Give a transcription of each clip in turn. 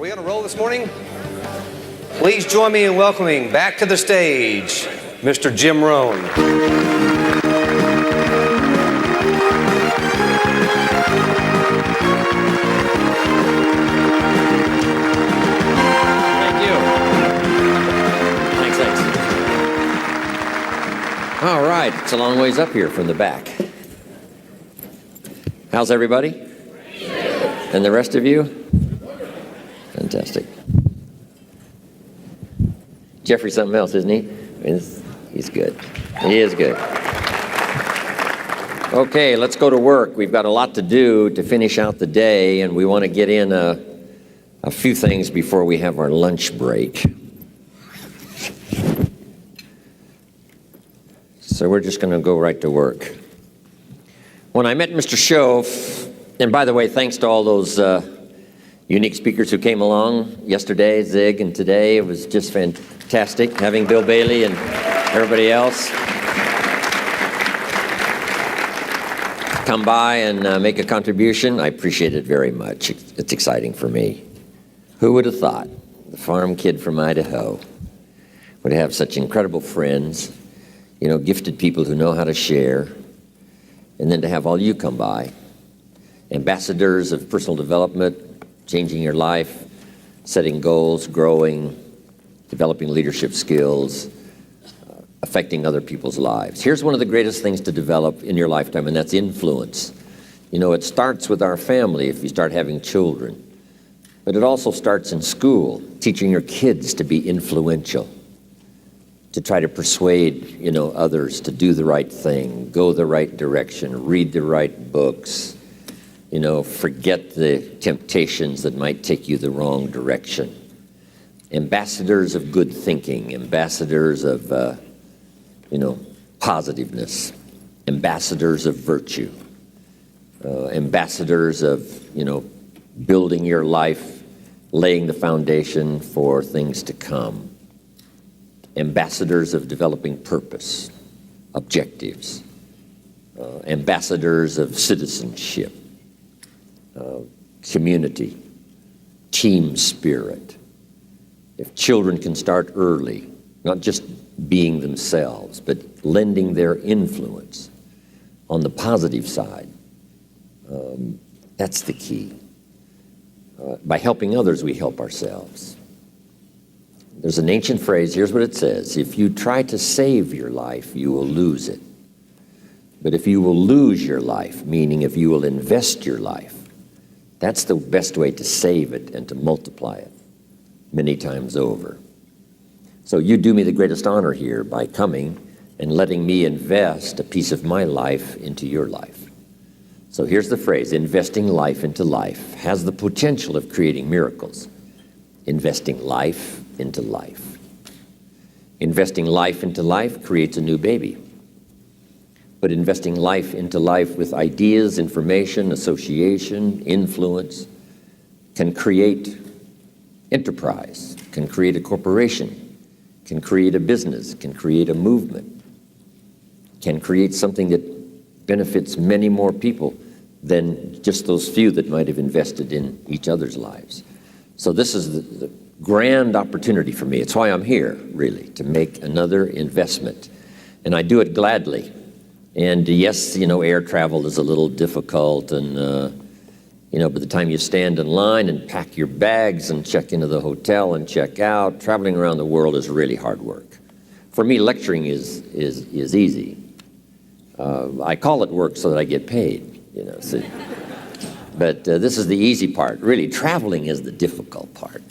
Are we on a roll this morning? Please join me in welcoming back to the stage, Mr. Jim Rohn. All right, it's a long ways up here from the back. How's everybody? And the rest of you? Fantastic. Jeffrey's something else, isn't he? He's good. He is good. Okay, let's go to work. We've got a lot to do to finish out the day, and we want to get in a few things before we have our lunch break. So we're just going to go right to work. When I met Mr. Shove, and by the way, thanks to all those unique speakers who came along yesterday, Zig, and today, it was just fantastic having Bill Bailey and everybody else come by and make a contribution. I appreciate it very much. It's exciting for me. Who would have thought the farm kid from Idaho would have such incredible friends, you know, gifted people who know how to share, and then to have all you come by, ambassadors of personal development, changing your life, setting goals, growing, developing leadership skills, affecting other people's lives. Here's one of the greatest things to develop in your lifetime, and that's influence. You know, it starts with our family if you start having children, but it also starts in school, teaching your kids to be influential, to try to persuade, you know, others to do the right thing, go the right direction, read the right books, you know, forget the temptations that might take you the wrong direction. Ambassadors of good thinking, ambassadors of, you know, positiveness, ambassadors of virtue, ambassadors of, you know, building your life, laying the foundation for things to come. Ambassadors of developing purpose, objectives, ambassadors of citizenship, community, team spirit. If children can start early, not just being themselves, but lending their influence on the positive side, that's the key. By helping others, we help ourselves. There's an ancient phrase, here's what it says: if you try to save your life, you will lose it. But if you will lose your life, meaning if you will invest your life, that's the best way to save it and to multiply it many times over. So you do me the greatest honor here by coming and letting me invest a piece of my life into your life. So here's the phrase: investing life into life has the potential of creating miracles. Investing life into life. Investing life into life creates a new baby. But investing life into life with ideas, information, association, influence can create enterprise, can create a corporation, can create a business, can create a movement, can create something that benefits many more people than just those few that might have invested in each other's lives. So this is the grand opportunity for me. It's why I'm here, really, to make another investment. And I do it gladly. And yes, you know, air travel is a little difficult, and, you know, by the time you stand in line and pack your bags and check into the hotel and check out, traveling around the world is really hard work. For me, lecturing is easy. I call it work so that I get paid, you know. So, but this is the easy part. Really, traveling is the difficult part.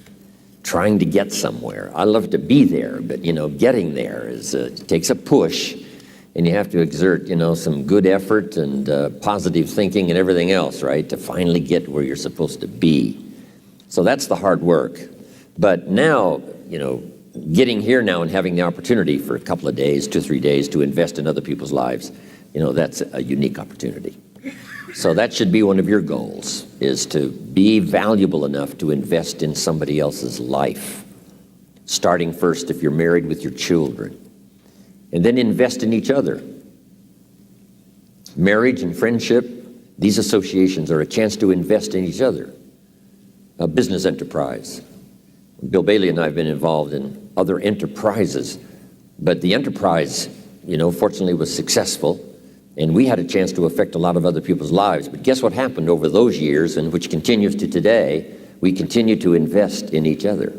Trying to get somewhere. I love to be there, but, you know, getting there is takes a push, and you have to exert, you know, some good effort and positive thinking and everything else, right, to finally get where you're supposed to be. So that's the hard work. But now, you know, getting here now and having the opportunity for a couple of days, 2 or 3 days, to invest in other people's lives, you know, that's a unique opportunity. So that should be one of your goals, is to be valuable enough to invest in somebody else's life, starting first if you're married with your children, and then invest in each other. Marriage and friendship, these associations are a chance to invest in each other. a business enterprise. Bill Bailey and I have been involved in other enterprises, but the enterprise, fortunately was successful, and we had a chance to affect a lot of other people's lives. But guess what happened over those years, and which continues to today? We continue to invest in each other.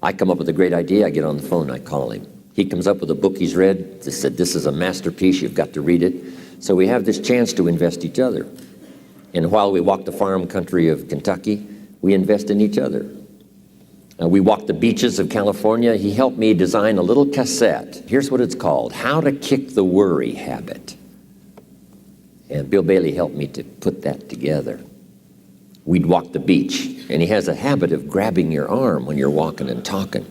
I come up with a great idea, I get on the phone, I call him. He comes up with a book he's read, just said, this is a masterpiece, you've got to read it. So we have this chance to invest each other. And while we walk the farm country of Kentucky, we invest in each other. We walk the beaches of California. He helped me design a little cassette. Here's what it's called, How to Kick the Worry Habit. And Bill Bailey helped me to put that together. We'd walk the beach, and he has a habit of grabbing your arm when you're walking and talking.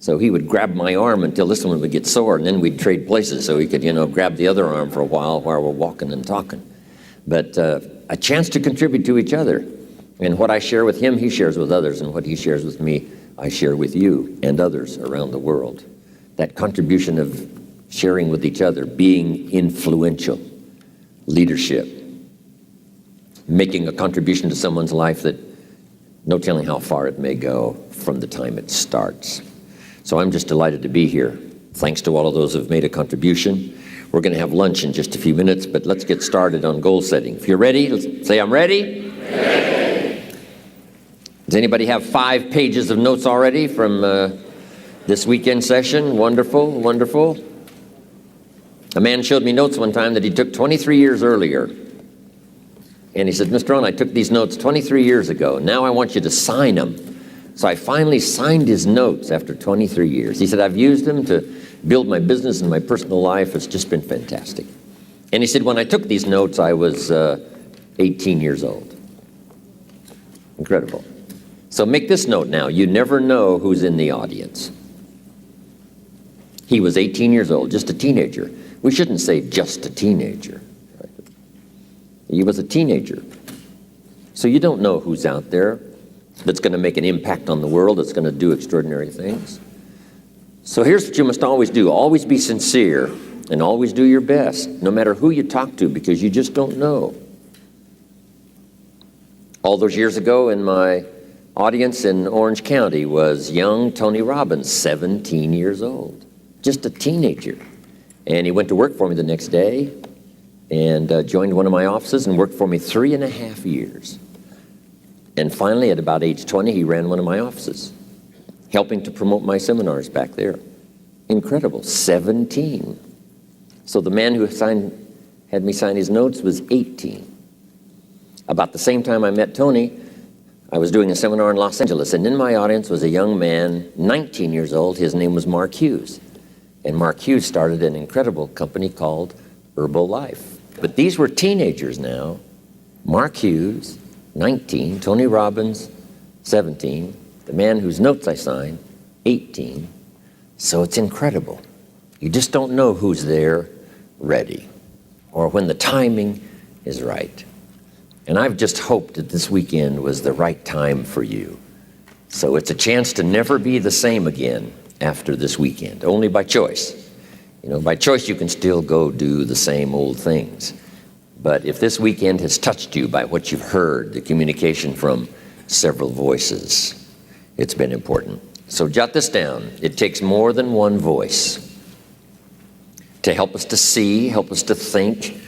So he would grab my arm until this one would get sore, and then we'd trade places so he could, grab the other arm for a while we're walking and talking. But a chance to contribute to each other. And what I share with him, he shares with others, and what he shares with me, I share with you and others around the world. That contribution of sharing with each other, being influential, leadership, making a contribution to someone's life that no telling how far it may go from the time it starts. So I'm just delighted to be here. Thanks to all of those who have made a contribution. We're going to have lunch in just a few minutes, but let's get started on goal setting. If you're ready, let's say I'm ready. Ready. Does anybody have 5 pages of notes already from this weekend session? Wonderful, wonderful. A man showed me notes one time that he took 23 years earlier. And he said, Mr. Rohn, I took these notes 23 years ago. Now I want you to sign them. So I finally signed his notes after 23 years. He said, I've used them to build my business and my personal life. It's just been fantastic. And he said, when I took these notes, I was 18 years old. Incredible. So make this note now. You never know who's in the audience. He was 18 years old, just a teenager. We shouldn't say just a teenager. He was a teenager. So you don't know who's out there that's going to make an impact on the world, that's going to do extraordinary things. So here's what you must always do. Always be sincere and always do your best, no matter who you talk to, because you just don't know. All those years ago in my audience in Orange County was young Tony Robbins, 17 years old, just a teenager. And he went to work for me the next day and joined one of my offices and worked for me 3.5 years. And finally, at about age 20, he ran one of my offices, helping to promote my seminars back there. Incredible, 17. So the man who had me sign his notes was 18. About the same time I met Tony, I was doing a seminar in Los Angeles, and in my audience was a young man, 19 years old. His name was Mark Hughes. And Mark Hughes started an incredible company called Herbalife. But these were teenagers now. Mark Hughes, 19, Tony Robbins, 17, the man whose notes I signed, 18. So it's incredible. You just don't know who's there ready or when the timing is right. And I've just hoped that this weekend was the right time for you. So it's a chance to never be the same again after this weekend, only by choice. By choice you can still go do the same old things. But if this weekend has touched you by what you've heard, the communication from several voices, it's been important. So jot this down. It takes more than one voice to help us to see, help us to think,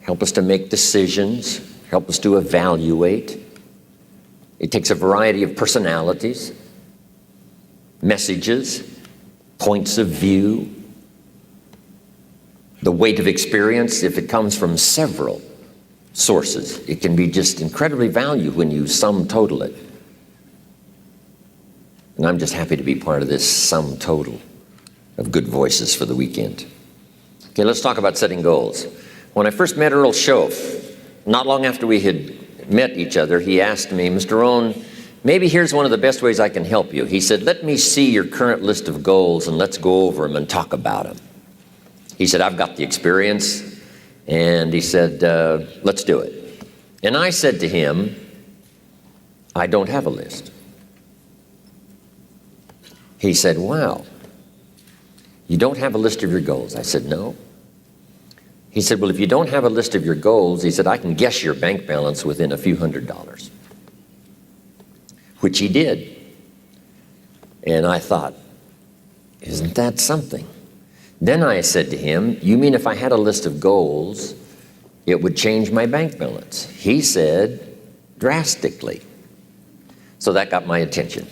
help us to make decisions, help us to evaluate. It takes a variety of personalities, messages, points of view, the weight of experience. If it comes from several sources, it can be just incredibly valuable when you sum total it. And I'm just happy to be part of this sum total of good voices for the weekend. Okay, let's talk about setting goals. When I first met Earl Schoaf, not long after we had met each other, he asked me, Mr. Rohn, maybe here's one of the best ways I can help you. He said, let me see your current list of goals and let's go over them and talk about them. He said, I've got the experience. And he said, let's do it. And I said to him, I don't have a list. He said, wow, you don't have a list of your goals? I said, no. He said, well, if you don't have a list of your goals, he said, I can guess your bank balance within a few $100s. which he did. And I thought, isn't that something? Then I said to him, you mean if I had a list of goals, it would change my bank balance? He said, drastically. So that got my attention.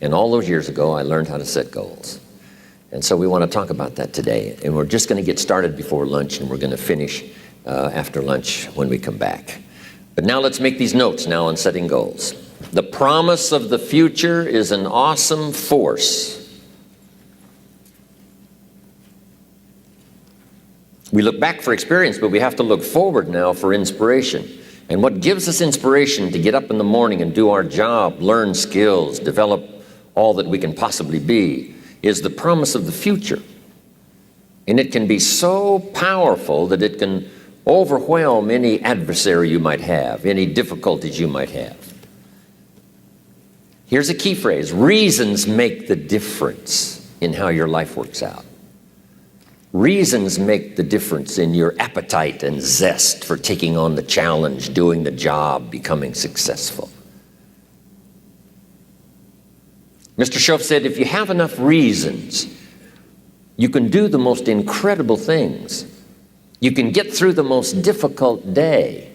And all those years ago, I learned how to set goals. And so we want to talk about that today. And we're just going to get started before lunch, and we're going to finish after lunch when we come back. But now let's make these notes now on setting goals. The promise of the future is an awesome force. We look back for experience, but we have to look forward now for inspiration. And what gives us inspiration to get up in the morning and do our job, learn skills, develop all that we can possibly be, is the promise of the future. And it can be so powerful that it can overwhelm any adversary you might have, any difficulties you might have. Here's a key phrase: reasons make the difference in how your life works out. Reasons make the difference in your appetite and zest for taking on the challenge, doing the job, becoming successful. Mr. Schoaf said, if you have enough reasons, you can do the most incredible things. You can get through the most difficult day.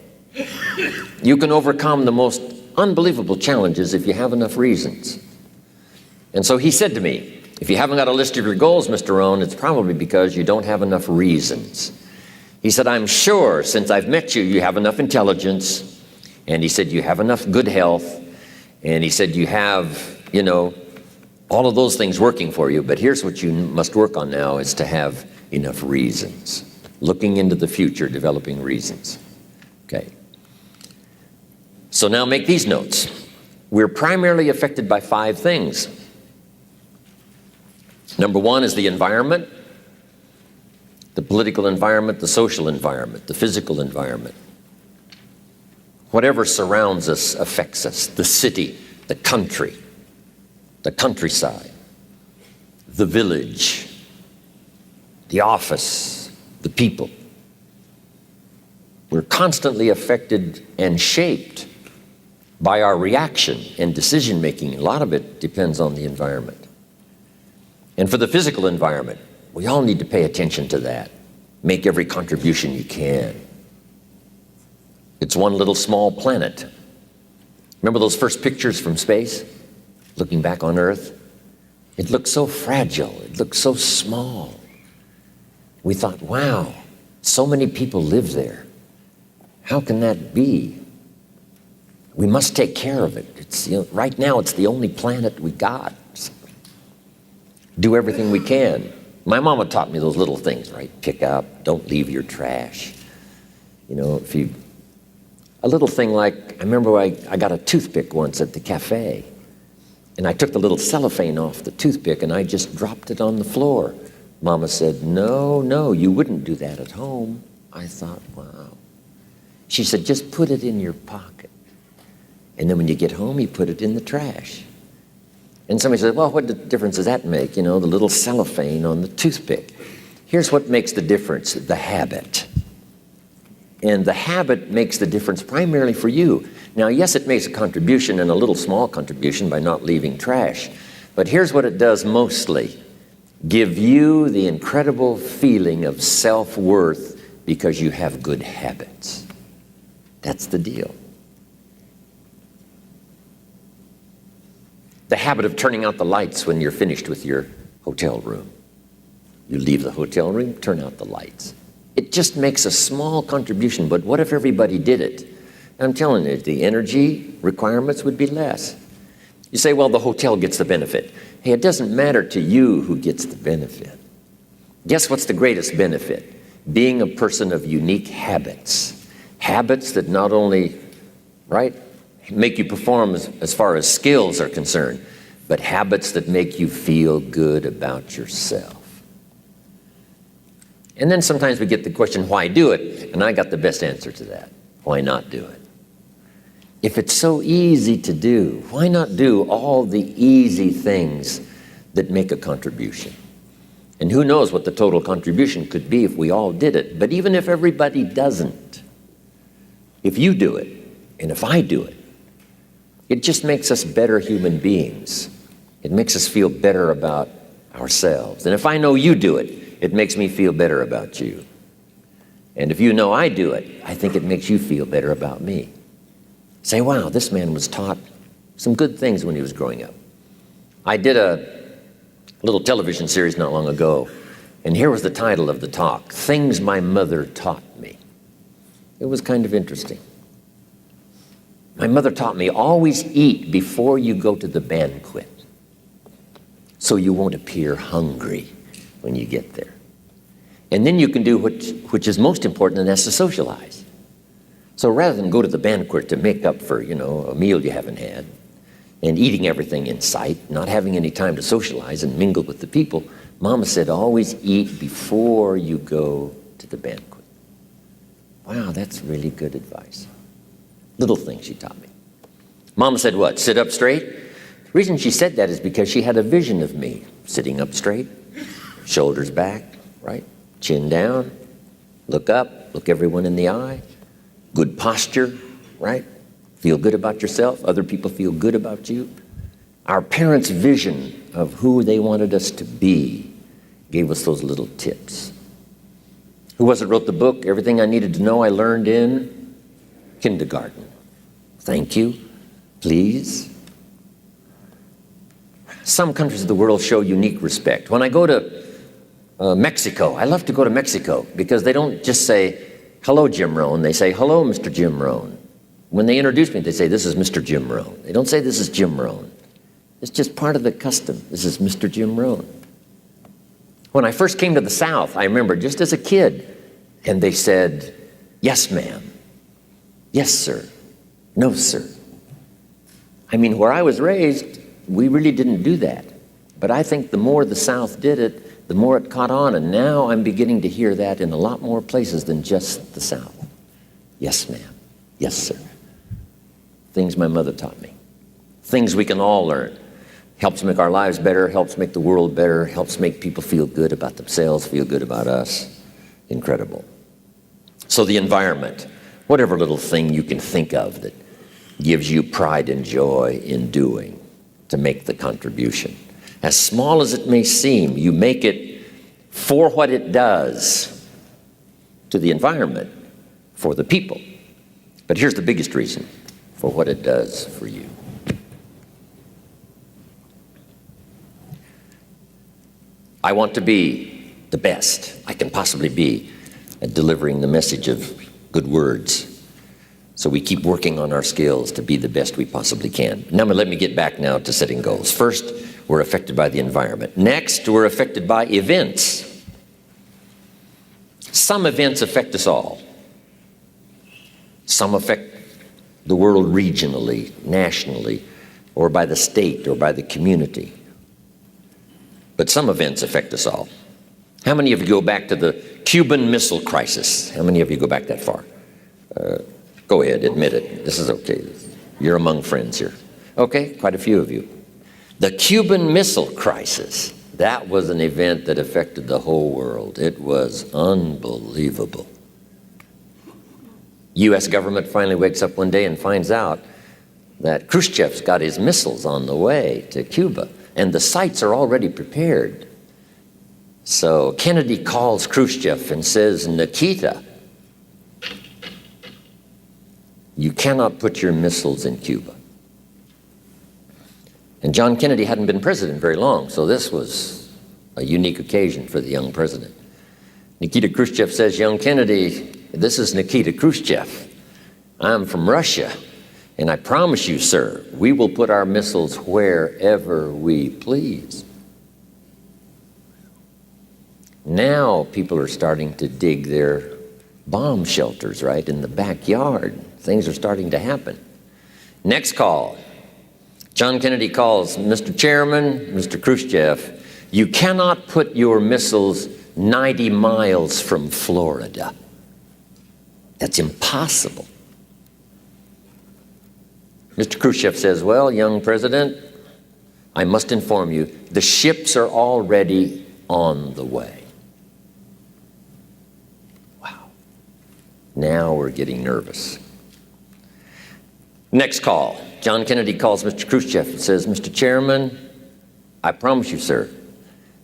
You can overcome the most unbelievable challenges if you have enough reasons. And so he said to me, if you haven't got a list of your goals, Mr. Rohn, it's probably because you don't have enough reasons. He said, I'm sure since I've met you, you have enough intelligence. And he said, you have enough good health. And he said, you have, all of those things working for you. But here's what you must work on now is to have enough reasons. Looking into the future, developing reasons. Okay. So now make these notes. We're primarily affected by 5 things. Number 1 is the environment, the political environment, the social environment, the physical environment. Whatever surrounds us affects us. The city, the country, the countryside, the village, the office, the people. We're constantly affected and shaped by our reaction and decision making. A lot of it depends on the environment. And for the physical environment, we all need to pay attention to that. Make every contribution you can. It's one little small planet. Remember those first pictures from space, looking back on Earth? It looked so fragile. It looked so small. We thought, wow, so many people live there. How can that be? We must take care of it. It's, right now, it's the only planet we got. Do everything we can. My mama taught me those little things, right? Pick up, don't leave your trash. A little thing like, I remember I got a toothpick once at the cafe, and I took the little cellophane off the toothpick and I just dropped it on the floor. Mama said, no, you wouldn't do that at home. I thought, wow. She said, just put it in your pocket. And then when you get home, you put it in the trash. And somebody said, well, what difference does that make? The little cellophane on the toothpick. Here's what makes the difference, the habit. And the habit makes the difference primarily for you. Now, yes, it makes a contribution, and a little small contribution by not leaving trash. But here's what it does mostly. Give you the incredible feeling of self-worth because you have good habits. That's the deal. The habit of turning out the lights when you're finished with your hotel room. You leave the hotel room, turn out the lights. It just makes a small contribution, but what if everybody did it? I'm telling you, the energy requirements would be less. You say, well, the hotel gets the benefit. Hey, it doesn't matter to you who gets the benefit. Guess what's the greatest benefit? Being a person of unique habits. Habits that not only, make you perform as far as skills are concerned, but habits that make you feel good about yourself. And then sometimes we get the question, why do it? And I got the best answer to that. Why not do it? If it's so easy to do, why not do all the easy things that make a contribution? And who knows what the total contribution could be if we all did it. But even if everybody doesn't, if you do it, and if I do it, It just makes us better human beings. It makes us feel better about ourselves. And if I know you do it, it makes me feel better about you. And if you know I do it, I think it makes you feel better about me. Say, wow, this man was taught some good things when he was growing up. I did a little television series not long ago, and here was the title of the talk, Things My Mother Taught Me. It was kind of interesting. My mother taught me, always eat before you go to the banquet, so you won't appear hungry when you get there. And then you can do which is most important, and that's to socialize. So rather than go to the banquet to make up for, a meal you haven't had, and eating everything in sight, not having any time to socialize and mingle with the people, Mama said, always eat before you go to the banquet. Wow, that's really good advice. Little things she taught me. Mama said what? Sit up straight? The reason she said that is because she had a vision of me sitting up straight, shoulders back, right? Chin down, look up, look everyone in the eye. Good posture, right? Feel good about yourself. Other people feel good about you. Our parents' vision of who they wanted us to be gave us those little tips. Who was it wrote the book, Everything I Needed to Know I Learned in Kindergarten? Thank you, please. Some countries of the world show unique respect. When I go to Mexico, I love to go to Mexico because they don't just say, hello, Jim Rohn. They say, hello, Mr. Jim Rohn. When they introduce me, they say, this is Mr. Jim Rohn. They don't say, this is Jim Rohn. It's just part of the custom. This is Mr. Jim Rohn. When I first came to the South, I remember just as a kid, and they said, yes, ma'am. Yes, sir. No, sir. I mean, where I was raised, we really didn't do that. But I think the more the South did it, the more it caught on, and now I'm beginning to hear that in a lot more places than just the South. Yes, ma'am. Yes, sir. Things my mother taught me. Things we can all learn. Helps make our lives better, helps make the world better, helps make people feel good about themselves, feel good about us. Incredible. So the environment, whatever little thing you can think of that gives you pride and joy in doing to make the contribution. As small as it may seem, you make it for what it does to the environment, for the people. But here's the biggest reason, for what it does for you. I want to be the best I can possibly be at delivering the message of good words. So we keep working on our skills to be the best we possibly can. Now let me get back now to setting goals. First, we're affected by the environment. Next, we're affected by events. Some events affect us all. Some affect the world regionally, nationally, or by the state or by the community. But some events affect us all. How many of you go back to the Cuban Missile Crisis? How many of you go back that far? Go ahead, admit it. This is okay. You're among friends here. Okay, quite a few of you. The Cuban Missile Crisis, that was an event that affected the whole world. It was unbelievable. U.S. government finally wakes up one day and finds out that Khrushchev's got his missiles on the way to Cuba, and the sites are already prepared. So Kennedy calls Khrushchev and says, Nikita, you cannot put your missiles in Cuba. And John Kennedy hadn't been president very long, so this was a unique occasion for the young president. Nikita Khrushchev says, young Kennedy, this is Nikita Khrushchev. I'm from Russia, and I promise you, sir, we will put our missiles wherever we please. Now people are starting to dig their bomb shelters, right, in the backyard. Things are starting to happen. Next call. John Kennedy calls, Mr. Chairman, Mr. Khrushchev, you cannot put your missiles 90 miles from Florida. That's impossible. Mr. Khrushchev says, well, young president, I must inform you, the ships are already on the way. Wow. Now we're getting nervous. Next call. John Kennedy calls Mr. Khrushchev and says, Mr. Chairman, I promise you, sir,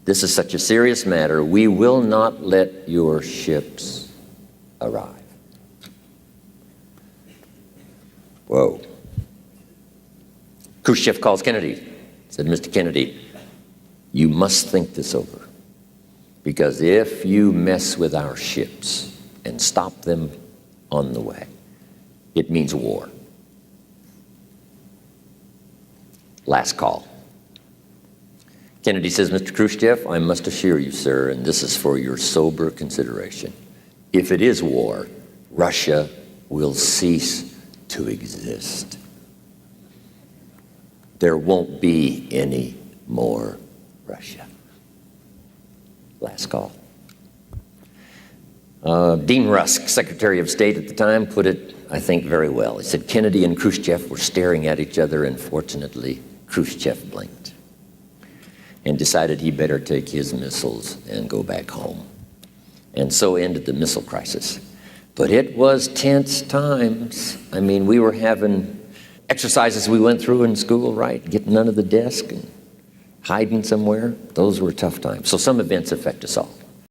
this is such a serious matter, we will not let your ships arrive. Whoa. Khrushchev calls Kennedy, said, Mr. Kennedy, you must think this over, because if you mess with our ships and stop them on the way, it means war. Last call. Kennedy says, Mr. Khrushchev, I must assure you, sir, and this is for your sober consideration, if it is war, Russia will cease to exist. There won't be any more Russia. Last call. Dean Rusk, Secretary of State at the time, put it, I think, very well. He said, Kennedy and Khrushchev were staring at each other, and fortunately, Khrushchev blinked and decided he better take his missiles and go back home. And so ended the missile crisis. But it was tense times. I mean, we were having exercises we went through in school, right? Getting under the desk and hiding somewhere. Those were tough times. So some events affect us all.